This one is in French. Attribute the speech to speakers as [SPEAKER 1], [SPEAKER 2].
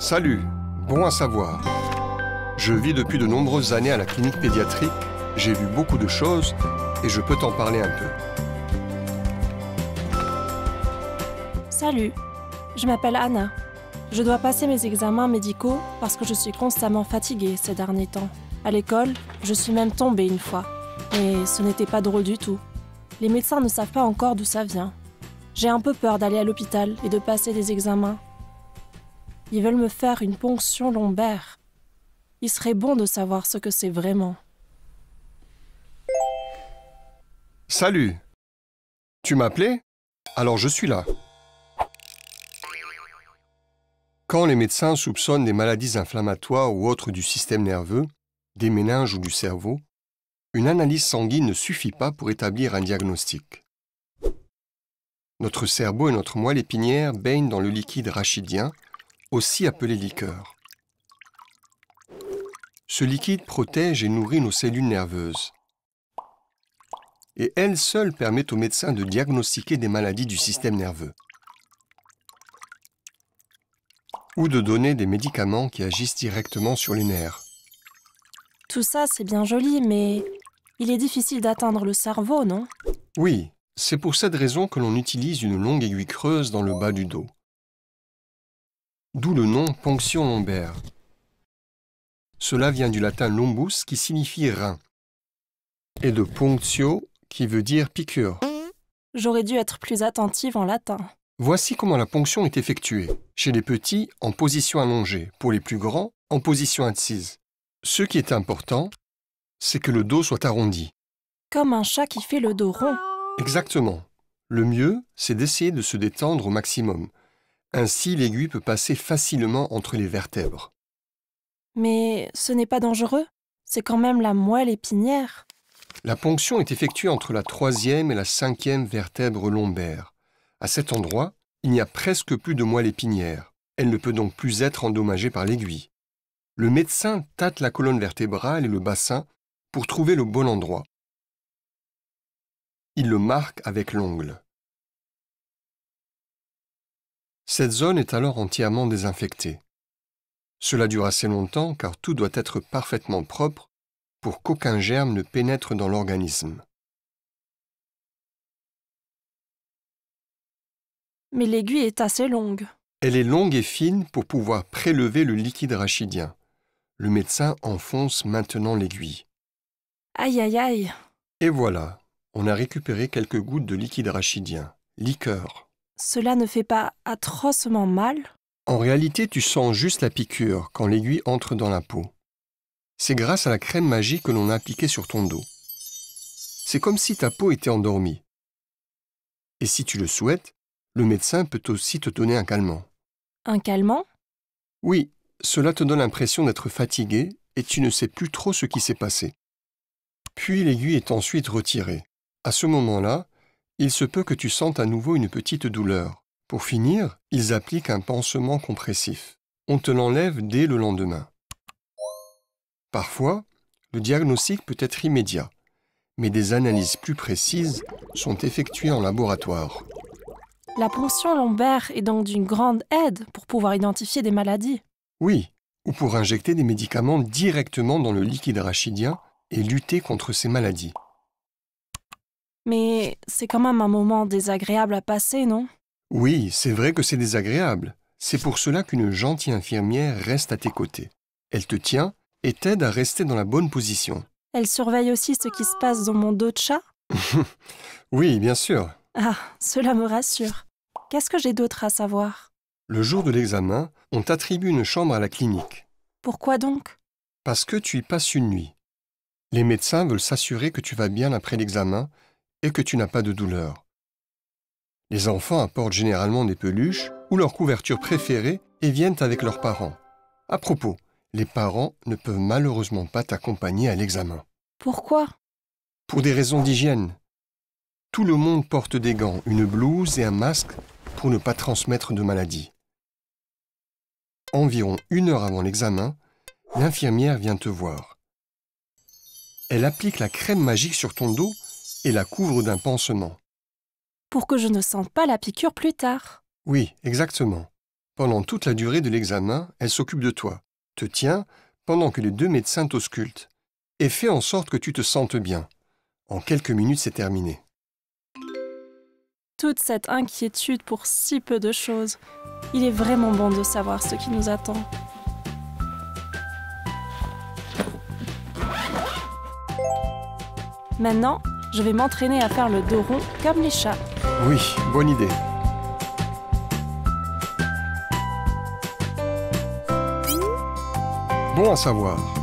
[SPEAKER 1] Salut, bon à savoir. Je vis depuis de nombreuses années à la clinique pédiatrique, j'ai vu beaucoup de choses et je peux t'en parler un peu.
[SPEAKER 2] Salut, je m'appelle Anna. Je dois passer mes examens médicaux parce que je suis constamment fatiguée ces derniers temps. À l'école, je suis même tombée une fois. Mais ce n'était pas drôle du tout. Les médecins ne savent pas encore d'où ça vient. J'ai un peu peur d'aller à l'hôpital et de passer des examens. Ils veulent me faire une ponction lombaire. Il serait bon de savoir ce que c'est vraiment.
[SPEAKER 1] Salut, tu m'appelais? Alors je suis là. Quand les médecins soupçonnent des maladies inflammatoires ou autres du système nerveux, des méninges ou du cerveau, une analyse sanguine ne suffit pas pour établir un diagnostic. Notre cerveau et notre moelle épinière baignent dans le liquide rachidien, aussi appelé liqueur. Ce liquide protège et nourrit nos cellules nerveuses. Et elle seule permet aux médecins de diagnostiquer des maladies du système nerveux. Ou de donner des médicaments qui agissent directement sur les nerfs.
[SPEAKER 2] Tout ça, c'est bien joli, mais il est difficile d'atteindre le cerveau, non?
[SPEAKER 1] Oui, c'est pour cette raison que l'on utilise une longue aiguille creuse dans le bas du dos. D'où le nom ponction lombaire. Cela vient du latin lombus qui signifie rein, et de punctio qui veut dire piqûre.
[SPEAKER 2] J'aurais dû être plus attentive en latin.
[SPEAKER 1] Voici comment la ponction est effectuée. Chez les petits, en position allongée. Pour les plus grands, en position assise. Ce qui est important, c'est que le dos soit arrondi.
[SPEAKER 2] Comme un chat qui fait le dos rond.
[SPEAKER 1] Exactement. Le mieux, c'est d'essayer de se détendre au maximum. Ainsi, l'aiguille peut passer facilement entre les vertèbres.
[SPEAKER 2] Mais ce n'est pas dangereux? C'est quand même la moelle épinière.
[SPEAKER 1] La ponction est effectuée entre la 3e et la 5e vertèbre lombaire. À cet endroit, il n'y a presque plus de moelle épinière. Elle ne peut donc plus être endommagée par l'aiguille. Le médecin tâte la colonne vertébrale et le bassin pour trouver le bon endroit. Il le marque avec l'ongle. Cette zone est alors entièrement désinfectée. Cela dure assez longtemps car tout doit être parfaitement propre pour qu'aucun germe ne pénètre dans l'organisme.
[SPEAKER 2] Mais l'aiguille est assez longue.
[SPEAKER 1] Elle est longue et fine pour pouvoir prélever le liquide rachidien. Le médecin enfonce maintenant l'aiguille.
[SPEAKER 2] Aïe aïe aïe.
[SPEAKER 1] Et voilà, on a récupéré quelques gouttes de liquide rachidien, liqueur.
[SPEAKER 2] Cela ne fait pas atrocement mal?
[SPEAKER 1] En réalité, tu sens juste la piqûre quand l'aiguille entre dans la peau. C'est grâce à la crème magique que l'on a appliquée sur ton dos. C'est comme si ta peau était endormie. Et si tu le souhaites, le médecin peut aussi te donner un calmant.
[SPEAKER 2] Un calmant?
[SPEAKER 1] Oui, cela te donne l'impression d'être fatigué et tu ne sais plus trop ce qui s'est passé. Puis l'aiguille est ensuite retirée. À ce moment-là, il se peut que tu sentes à nouveau une petite douleur. Pour finir, ils appliquent un pansement compressif. On te l'enlève dès le lendemain. Parfois, le diagnostic peut être immédiat, mais des analyses plus précises sont effectuées en laboratoire.
[SPEAKER 2] La ponction lombaire est donc d'une grande aide pour pouvoir identifier des maladies.
[SPEAKER 1] Oui, ou pour injecter des médicaments directement dans le liquide rachidien et lutter contre ces maladies.
[SPEAKER 2] Mais c'est quand même un moment désagréable à passer, non?
[SPEAKER 1] Oui, c'est vrai que c'est désagréable. C'est pour cela qu'une gentille infirmière reste à tes côtés. Elle te tient et t'aide à rester dans la bonne position.
[SPEAKER 2] Elle surveille aussi ce qui se passe dans mon dos de chat?
[SPEAKER 1] Oui, bien sûr.
[SPEAKER 2] Ah, cela me rassure. Qu'est-ce que j'ai d'autre à savoir?
[SPEAKER 1] Le jour de l'examen, on t'attribue une chambre à la clinique.
[SPEAKER 2] Pourquoi donc?
[SPEAKER 1] Parce que tu y passes une nuit. Les médecins veulent s'assurer que tu vas bien après l'examen et que tu n'as pas de douleur. Les enfants apportent généralement des peluches ou leur couverture préférée et viennent avec leurs parents. À propos, les parents ne peuvent malheureusement pas t'accompagner à l'examen.
[SPEAKER 2] Pourquoi?
[SPEAKER 1] Pour des raisons d'hygiène. Tout le monde porte des gants, une blouse et un masque pour ne pas transmettre de maladie. Environ 1 heure avant l'examen, l'infirmière vient te voir. Elle applique la crème magique sur ton dos et la couvre d'un pansement.
[SPEAKER 2] Pour que je ne sente pas la piqûre plus tard.
[SPEAKER 1] Oui, exactement. Pendant toute la durée de l'examen, elle s'occupe de toi, te tient pendant que les deux médecins t'auscultent, et fait en sorte que tu te sentes bien. En quelques minutes, c'est terminé.
[SPEAKER 2] Toute cette inquiétude pour si peu de choses. Il est vraiment bon de savoir ce qui nous attend. Maintenant, je vais m'entraîner à faire le dos rond comme les chats.
[SPEAKER 1] Oui, bonne idée. Bon à savoir.